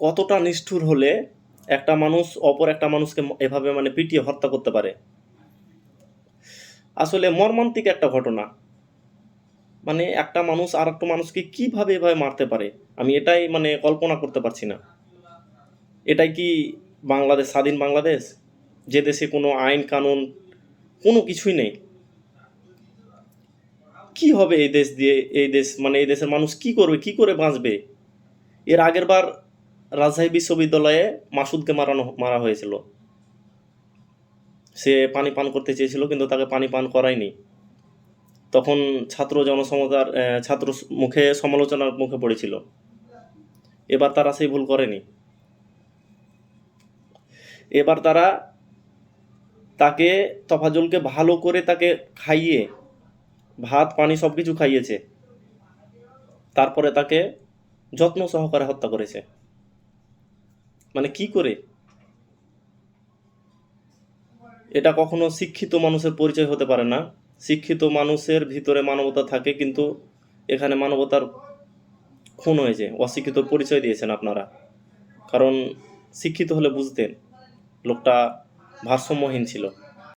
কতটা নিষ্ঠুর হলে একটা মানুষ অপর একটা মানুষকে এভাবে মানে পিটিয়ে হত্যা করতে পারে। আসলে মর্মান্তিক একটা ঘটনা। মানে একটা মানুষ আর একটা মানুষকে কিভাবে এভাবে মারতে পারে, আমি এটাই মানে কল্পনা করতে পারছি না। এটাই কি বাংলাদেশ, স্বাধীন বাংলাদেশ, যে দেশে কোনো আইন কানুন কোনো কিছুই নেই? কি হবে এই দেশ দিয়ে? এই দেশ মানে এই দেশের মানুষ কি করবে, কি করে বাঁচবে? এর আগের বার রাজশাহী বিশ্ববিদ্যালয়ে মাসুদকে মারা হয়েছিল। সে পানি পান করতে চেয়েছিল কিন্তু তাকে পানি পান করায়নি। তখন ছাত্র জনসমতার ছাত্র মুখে সমালোচনার মুখে পড়েছিল। এবার তারা সেই ভুল করেনি। এবার তারা তাকে, তফাজুলকে ভালো করে তাকে খাইয়ে, ভাত পানি সব কিছু খাইয়েছে, তারপরে তাকে যত্ন সহকারে হত্যা করেছে। মানে কি করে? এটা কখনো শিক্ষিত মানুষের পরিচয় হতে পারে না। শিক্ষিত মানুষের ভিতরে মানবতা থাকে, কিন্তু এখানে মানবতার খুন হয়েছে, অশিক্ষিত পরিচয় দিয়েছেন আপনারা। কারণ শিক্ষিত হলে বুঝতেন লোকটা ভারসাম্যহীন ছিল।